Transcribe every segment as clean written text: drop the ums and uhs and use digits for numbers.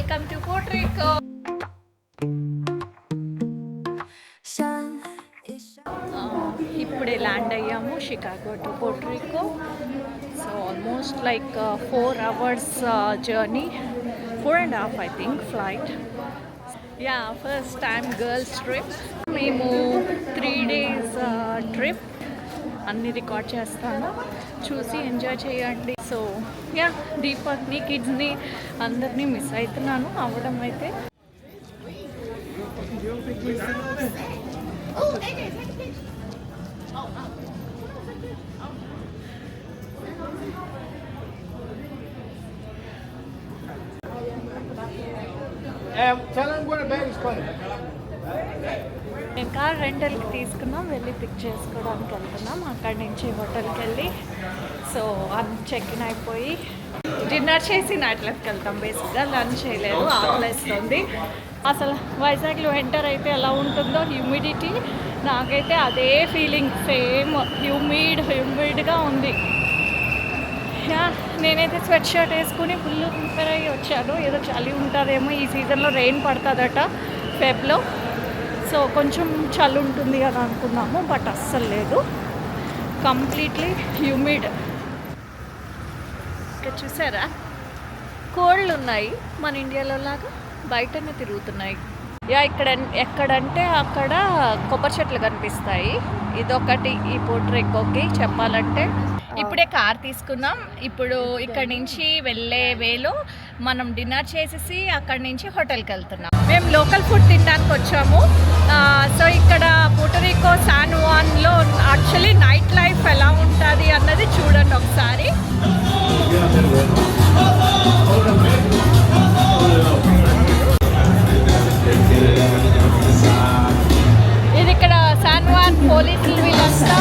Welcome to పోర్ట్రికో. ఇప్పుడే land అయ్యాము Chicago to Puerto Rico. So almost like 4 hours journey, 4.5 I think flight. Yeah, first time girls trip. మేము 3 days trip. అన్నీ record చేస్తాను, చూసి enjoy చేయండి. So yeah, దీపక్ని కిడ్స్ని అందరినీ miss అవుతున్నాను అవ్వడం అయితే. మేము కార్ రెంటల్కి తీసుకున్నాం, వెళ్ళి పిక్ చేసుకోవడానికి వెళ్తున్నాం. అక్కడి నుంచి హోటల్కి వెళ్ళి సో చెక్ ఇన్ అయిపోయి డిన్నర్ చేసి నైట్ లైఫ్కి వెళ్తాం. బేసిక్గా లంచ్ చేయలేదు, ఆకలిస్తుంది. అసలు వైజాగ్లో ఎంటర్ అయితే ఎలా ఉంటుందో హ్యూమిడిటీ, నాకైతే అదే ఫీలింగ్, సేమ్ హ్యూమిడ్గా ఉంది. నేనైతే స్వెట్ షర్ట్ వేసుకుని ఫుల్ ప్రిపేర్ అయ్యి వచ్చాను. ఏదో చలి ఉంటుందేమో, ఈ సీజన్లో రెయిన్ పడుతుందట ఫెబ్లో, సో కొంచెం చలి ఉంటుంది అని అనుకున్నాము, బట్ అస్సలు లేదు, కంప్లీట్లీ హ్యూమిడ్. ఇక్కడ చూసారా, కోళ్ళు ఉన్నాయి, మన ఇండియాలో లాగా బయటనే తిరుగుతున్నాయి. ఇక్కడ ఎక్కడంటే అక్కడ కొబ్బరి చెట్లు కనిపిస్తాయి. ఇదొకటి ఈ పోర్ట్రికోకి చెప్పాలంటే. ఇప్పుడే కార్ తీసుకున్నాం. ఇప్పుడు ఇక్కడ నుంచి వెళ్ళే వేలో మనం డిన్నర్ చేసేసి అక్కడి నుంచి హోటల్కి వెళ్తున్నాం. మేము లోకల్ ఫుడ్ తినడానికి వచ్చాము. సో ఇక్కడ పోర్టోరికో శాన్ జువాన్లో యాక్చువల్లీ నైట్ లైఫ్ ఎలా ఉంటుంది అన్నది చూడండి ఒకసారి. ఇది ఇక్కడ శాన్ జువాన్ పోలీసులు వీళ్ళంతా.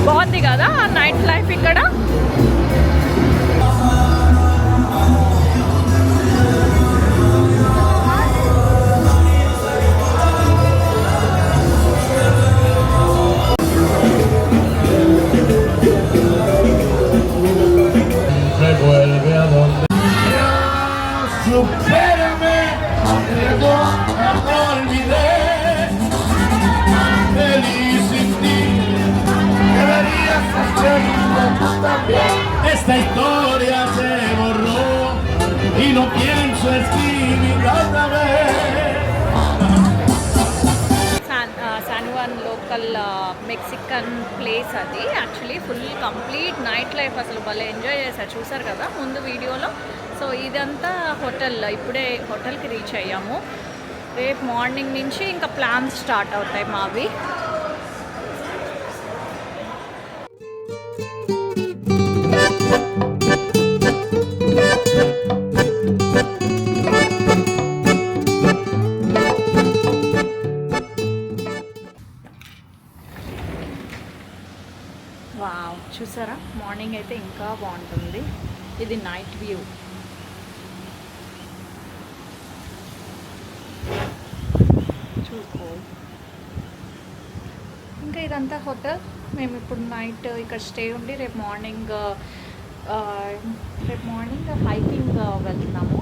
బాగుంది కదా నైట్ లైఫ్ ఇక్కడ. Esta historia se borró y no pienso escribirla otra vez. San Juan local Mexican place అది. Actually full complete night life, అసలు భలే ఎంజాయ్ చేశారు, చూసారు కదా ముందు వీడియోలో. సో ఇదంతా హోటల్. ఇప్పుడే హోటల్కి రీచ్ అయ్యాము. రేపు మార్నింగ్ నుంచి ఇంకా ప్లాన్స్ స్టార్ట్ అవుతాయి మావి. వావ్, చూసారా మార్నింగ్ అయితే ఇంకా బాగుంటుంది. ఇది నైట్ వ్యూ. చూసుకో, ఇంకా ఇదంతా హోటల్. మేము ఇప్పుడు నైట్ ఇక్కడ స్టే ఉండి రేపు మార్నింగ్ హైకింగ్ వెళ్తున్నాము.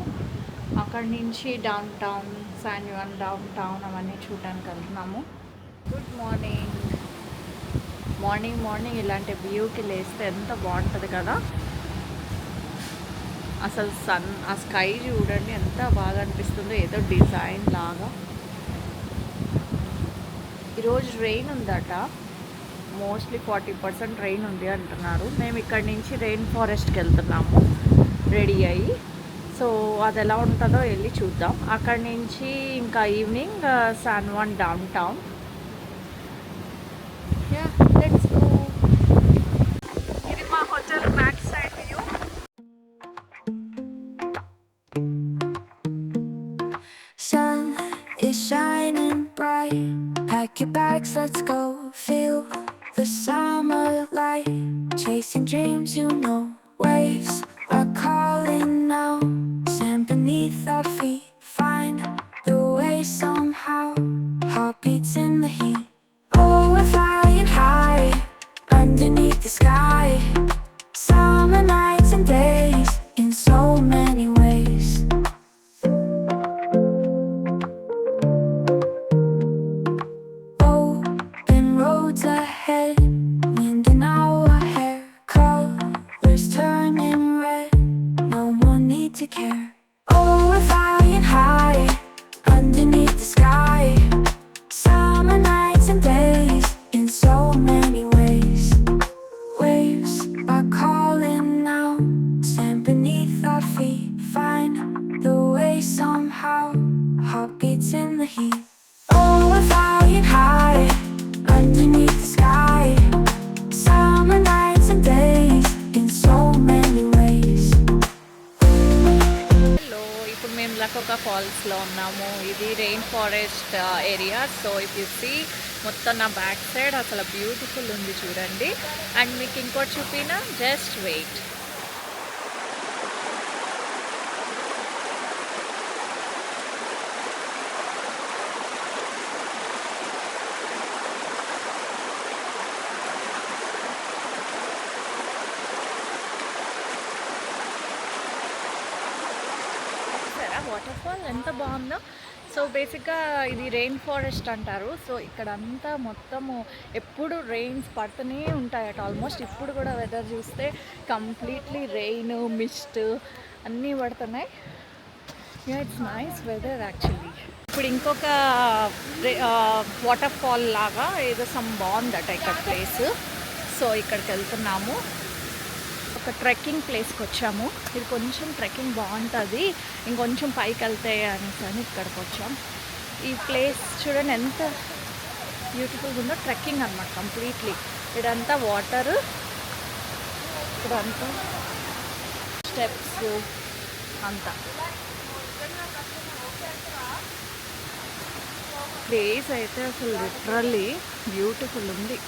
అక్కడి నుంచి down town, San Juan down town అవన్నీ చూడడానికి వెళ్తున్నాము. Good morning. మార్నింగ్ ఇలాంటి వ్యూకి లేస్తే ఎంత బాగుంటుంది కదా. అసలు ఆ స్కై చూడండి ఎంత బాగా అనిపిస్తుందో, ఏదో డిజైన్ లాగా. ఈరోజు రెయిన్ ఉందట, మోస్ట్లీ 40% రెయిన్ ఉంది అంటున్నారు. మేము ఇక్కడి నుంచి రెయిన్ ఫారెస్ట్కి వెళ్తున్నాము రెడీ అయ్యి. సో అది ఎలా ఉంటుందో వెళ్ళి చూద్దాం. అక్కడి నుంచి ఇంకా evening San Juan down town. Let's go. ఇది మా hotel back side view. Sun is shining bright. Pack your bags, let's go. Feel the summer light. Chasing dreams, you know. Waves are calling now. Sand beneath our feet. Find the way. now, heartbeats in the heat. Oh, we're flying high underneath the sky. Summer nights and days in so many ways. Hello, ఇప్పుడు మేము లకోకా ఫాల్స్లో ఉన్నాము. ఇది rain forest area. So if you see మొత్తం నా back side అసలు beautiful ఉంది చూడండి. అండ్ మీకు ఇంకోటి చూపిన, జస్ట్ వెయిట్. వాటర్ ఫాల్ ఎంత బాగుందో. సో బేసిక్గా ఇది రెయిన్ ఫారెస్ట్ అంటారు. సో ఇక్కడ అంతా మొత్తము ఎప్పుడు రెయిన్స్ పడుతూనే ఉంటాయట. ఆల్మోస్ట్ ఇప్పుడు కూడా వెదర్ చూస్తే కంప్లీట్లీ రెయిన్, మిస్ట్ అన్నీ పడుతున్నాయి. It's nice weather actually. ఇప్పుడు ఇంకొక వాటర్ ఫాల్ లాగా ఏదో సమ్ బాగుందట ఇక్కడ ప్లేస్. సో ఇక్కడికి వెళ్తున్నాము. ఒక ట్రెక్కింగ్ ప్లేస్కి వచ్చాము. ఇది కొంచెం ట్రెక్కింగ్ బాగుంటుంది, ఇంకొంచెం పైకి వెళ్తే అనేసి అని ఇక్కడికి వచ్చాం. ఈ ప్లేస్ చూడండి ఎంత బ్యూటిఫుల్గా ఉందో. ట్రెక్కింగ్ అన్నమాట కంప్లీట్లీ. ఇదంతా వాటర్, ఇక్కడంతా స్టెప్స్ అంతా. ప్లేస్ అయితే అసలు లిటరల్లీ బ్యూటిఫుల్ ఉంది.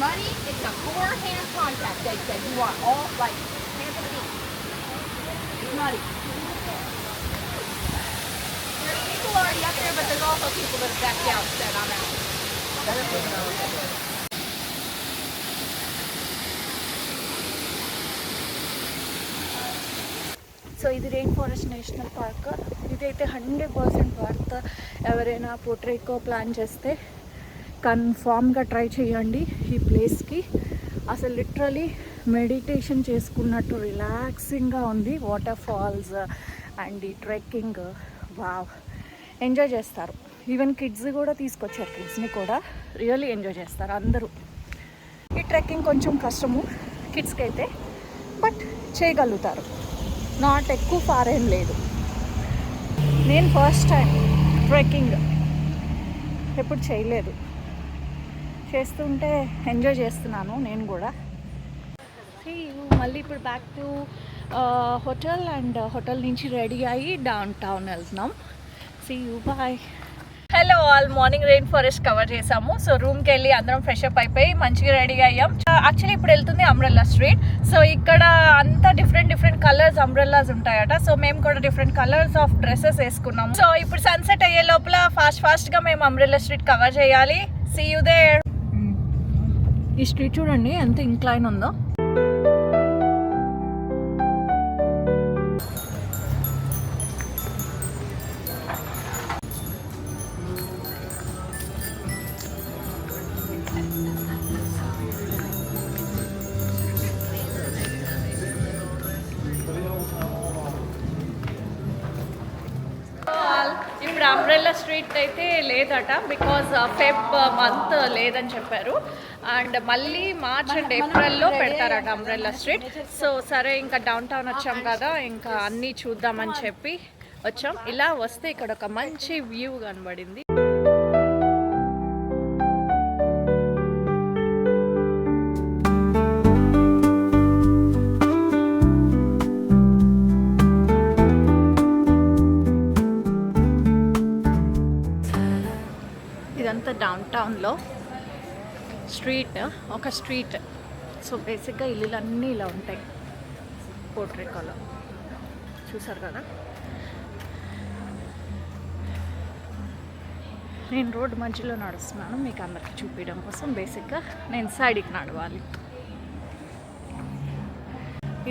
Money, it's a forehand contract. They said you want all like hands of feet. It's money. There's people already up there, but there's also people that have backed out said I'm out. So ఇది rain forest national park. ఇదైతే 100% worth. ఎవరైనా పోర్ట్రేకో plan చేస్తే కన్ఫామ్గా try చేయండి ఈ ప్లేస్కి. అసలు literally meditation చేసుకున్నట్టు రిలాక్సింగ్గా ఉంది. వాటర్ ఫాల్స్ అండ్ ఈ ట్రెక్కింగ్ వావ్, ఎంజాయ్ చేస్తారు. ఈవెన్ కిడ్స్ కూడా తీసుకొచ్చారు. కిడ్స్ని కూడా రియల్లీ ఎంజాయ్ చేస్తారు అందరూ. ఈ ట్రెక్కింగ్ కొంచెం కష్టము కిడ్స్కి అయితే, బట్ చేయగలుగుతారు. నాట్ ఎక్కువ ఫార్ ఏం లేదు. నేను ఫస్ట్ టైం ట్రెక్కింగ్, ఎప్పుడు చేయలేదు. చేస్తుంటే ఎంజాయ్ చేస్తున్నాను నేను కూడా. మళ్ళీ ఇప్పుడు back to hotel. And hotel నుంచి రెడీ అయ్యి డౌన్ టౌన్ వెళ్తున్నాం. See you, bye. Hello all, morning rain forest cover చేసాము. సో రూమ్కి వెళ్ళి అందరం ఫ్రెష్ అప్ అయిపోయి మంచిగా రెడీగా అయ్యాం. యాక్చువల్లీ ఇప్పుడు వెళ్తుంది అంబ్రెల్లా స్ట్రీట్. సో ఇక్కడ అంతా డిఫరెంట్ కలర్స్ అంబ్రెల్లాస్ ఉంటాయట. సో మేము కూడా డిఫరెంట్ కలర్స్ ఆఫ్ డ్రెస్సెస్ వేసుకున్నాము. సో ఇప్పుడు సన్సెట్ అయ్యే లోపల ఫాస్ట్గా మేము అంబ్రెల్లా స్ట్రీట్ కవర్ చేయాలి. See you there. ఈ స్ట్రీట్ చూడండి ఎంత ఇంక్లైన్ ఉందో. ఇప్పుడు అంబ్రెల్లా స్ట్రీట్ అయితే లేదట, బికాజ్ ఫెబ్ మంత్ లేదని చెప్పారు. అండ్ మళ్ళీ మార్చ్ అండ్ ఏప్రిల్లో పెడతారట అంబ్రెల్లా స్ట్రీట్. సో సరే, ఇంకా డౌన్ టౌన్ వచ్చాం కదా, ఇంకా అన్నీ చూద్దామని చెప్పి వచ్చాం. ఇలా వస్తే ఇక్కడ ఒక మంచి వ్యూ కనబడింది. ఇదంతా డౌన్ టౌన్లో స్ట్రీట్, ఒక స్ట్రీట్. సో బేసిక్గా ఇల్లులన్నీ ఇలా ఉంటాయి పోర్ట్రేకోలో. చూసారు కదా, నేను రోడ్డు మధ్యలో నడుస్తున్నాను మీకు అందరికీ చూపించడం కోసం. బేసిక్గా నేను సైడ్కి నడవాలి.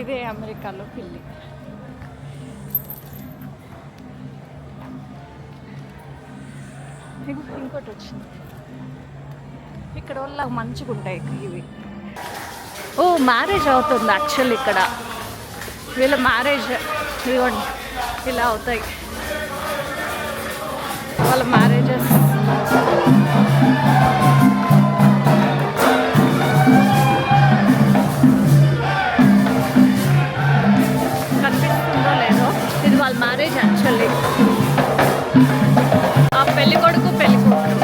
ఇదే అమెరికాలో పిల్లి. ఇంకోటి వచ్చింది. ఇక్కడ వాళ్ళ మంచిగా ఉంటాయి ఇవి. ఓ, మ్యారేజ్ అవుతుంది యాక్చువల్ ఇక్కడ. వీళ్ళ మ్యారేజ్ ఇదిగోండి ఇలా అవుతాయి వాళ్ళ మ్యారేజెస్. కనిపిస్తుందో లేదో ఇది వాళ్ళ మ్యారేజ్ యాక్చువల్లీ. ఆ పెళ్లి కొడుకు పెళ్లి కూతురు.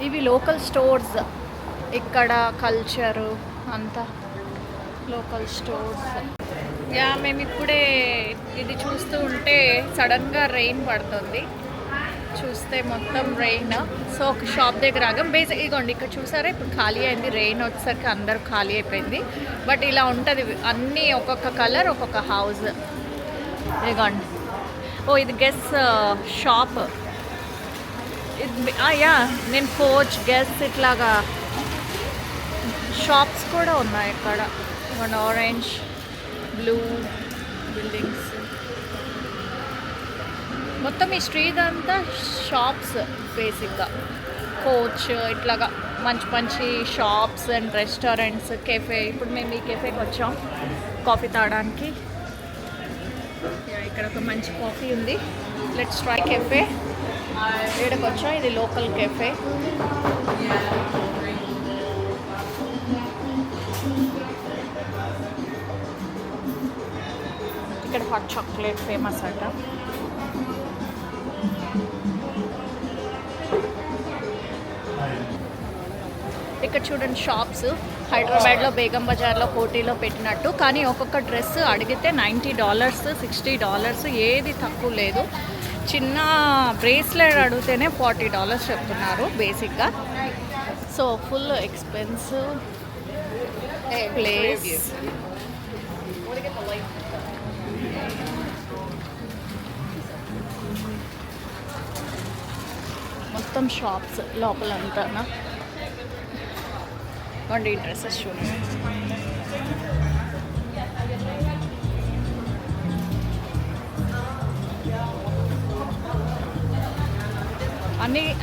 ఇవి లోకల్ స్టోర్స్, ఇక్కడ కల్చరు అంతా లోకల్ స్టోర్స్. యా మేము ఇప్పుడే ఇది చూస్తూ ఉంటే సడన్గా రెయిన్ పడుతుంది. చూస్తే మొత్తం రెయిన్. సో ఒక షాప్ దగ్గర ఆగాం. బేసిక్ ఇదిగోండి ఇక్కడ చూసారా ఇప్పుడు ఖాళీ అయింది. రెయిన్ వచ్చేసరికి అందరూ ఖాళీ అయిపోయింది. బట్ ఇలా ఉంటుంది అన్నీ ఒక్కొక్క కలర్ ఒక్కొక్క హౌస్. ఇదిగోండి. ఓ ఇది గెస్ షాప్. యా నేను కోచ్ గెస్ ఇట్లాగా షాప్స్ కూడా ఉన్నాయి ఇక్కడ. ఆరెంజ్ బ్లూ బిల్డింగ్స్ మొత్తం ఈ స్ట్రీట్ అంతా షాప్స్ బేసిక్గా. కోచ్ ఇట్లాగా మంచి మంచి షాప్స్ అండ్ రెస్టారెంట్స్, కెఫే. ఇప్పుడు మేము ఈ కెఫేకి వచ్చాం కాఫీ తాగడానికి. ఇక్కడ ఒక మంచి కాఫీ ఉంది. Let's try cafe. ఇక్కడికి వచ్చాం, ఇది లోకల్ కెఫే. ఇక్కడ హాట్ చాక్లెట్ ఫేమస్ అట. ఇక్కడ చూడండి షాప్స్ హైదరాబాద్లో బేగం బజార్లో కోటీలో పెట్టినట్టు. కానీ ఒక్కొక్క డ్రెస్ అడిగితే $90 $60 ఏది తక్కువ లేదు. చిన్న బ్రేస్లెట్ అడిగితేనే $40 చెప్తున్నారు బేసిక్గా. So full expensive place. మొత్తం షాప్స్ లోపలంతా. ఈ డ్రెస్సెస్ చూడండి.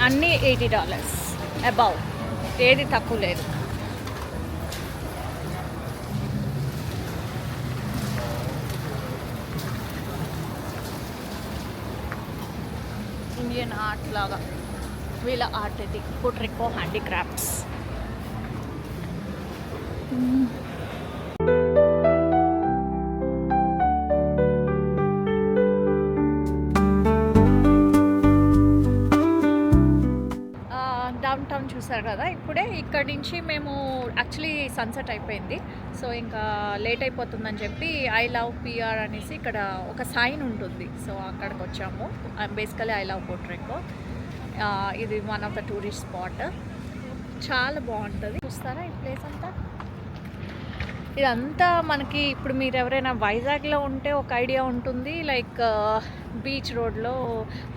అన్నీ $80 అబౌవ్, ఏది తక్కువ లేదు. ఇండియన్ ఆర్ట్ లాగా వీళ్ళ ఆర్ట్ ఇది. పుట్రికో హ్యాండీక్రాఫ్ట్స్. డౌన్ టౌన్ చూసారు కదా ఇప్పుడే. ఇక్కడి నుంచి మేము యాక్చువల్లీ సన్సెట్ అయిపోయింది. సో ఇంకా లేట్ అయిపోతుందని చెప్పి ఐ లవ్ పిఆర్ అనేసి ఇక్కడ ఒక సైన్ ఉంటుంది. సో అక్కడికి వచ్చాము. Basically I love Puerto Rico. ఇది one of the tourist spot. చాలా బాగుంటుంది. చూస్తారా ఈ ప్లేస్ అంతా. ఇదంతా మనకి ఇప్పుడు మీరు ఎవరైనా వైజాగ్లో ఉంటే ఒక ఐడియా ఉంటుంది. లైక్ బీచ్ రోడ్లో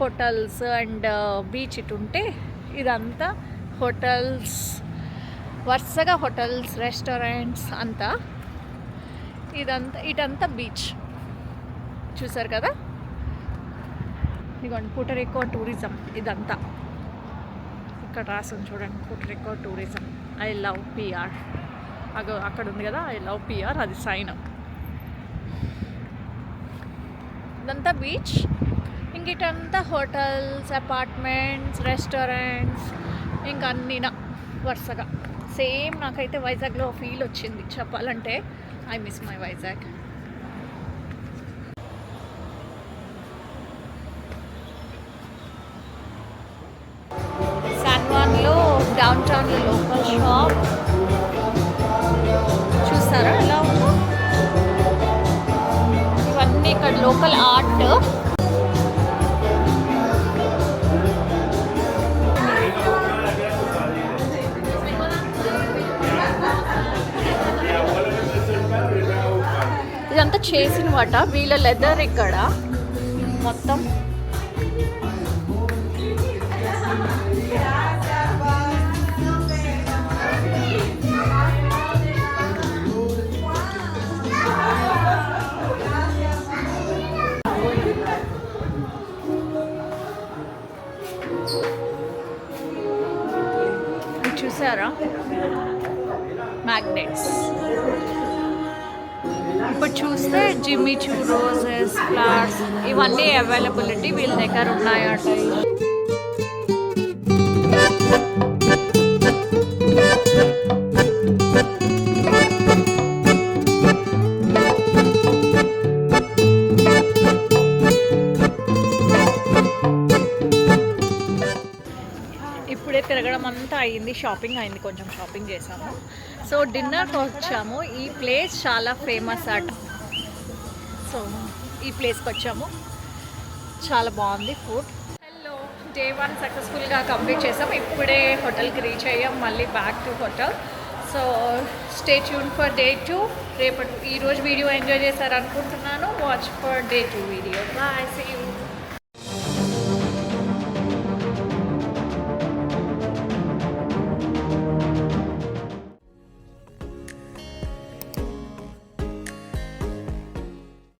హోటల్స్ అండ్ బీచ్ ఇటు ఉంటే ఇదంతా హోటల్స్, వరుసగా హోటల్స్, రెస్టారెంట్స్ అంతా. ఇదంతా బీచ్. చూసారు కదా ఇదిగోండి పుర్టోరికో టూరిజం. ఇదంతా ఇక్కడ రాసింది చూడండి, Puerto Rico tourism. I love PR. అక్కడ ఉంది కదా ఐ లవ్ పిఆర్, అది సైన్. ఇదంతా బీచ్. ఇంకిటంతా హోటల్స్, అపార్ట్మెంట్స్, రెస్టారెంట్స్, ఇంకా అన్నీ వరుసగా. సేమ్ నాకైతే వైజాగ్లో ఫీల్ వచ్చింది చెప్పాలంటే. I miss my Vizag. San జువాన్లో డౌన్ టౌన్లో లోకల్ షాప్ చూస్తారా ఎలా ఉందో. ఇక్కడ లోకల్ ఆర్ట్. ఇదంతా చేసిన వాట వీళ్ళ లెదర్ ఇక్కడ మొత్తం. చూసారా మ్యాగ్నెట్స్. ఇప్పుడు చూస్తే జిమ్మి చూ, రోజెస్, ఫ్లవర్స్ ఇవన్నీ అవైలబిలిటీ వీళ్ళ దగ్గర ఉన్నాయట. ఇప్పుడే తిరగడం అంతా అయింది, షాపింగ్ అయింది, కొంచెం షాపింగ్ చేసాము. సో డిన్నర్కి వచ్చాము. ఈ ప్లేస్ చాలా ఫేమస్ అట. సో ఈ ప్లేస్కి వచ్చాము, చాలా బాగుంది ఫుడ్. హలో, డే 1 సక్సెస్ఫుల్గా కంప్లీట్ చేసాం. ఇప్పుడే హోటల్కి రీచ్ అయ్యాం, మళ్ళీ back to hotel. So stay tuned for day 2. రేపటి ఈరోజు వీడియో ఎంజాయ్ చేశారనుకుంటున్నాను. Watch for day 2 video. Bye, see you.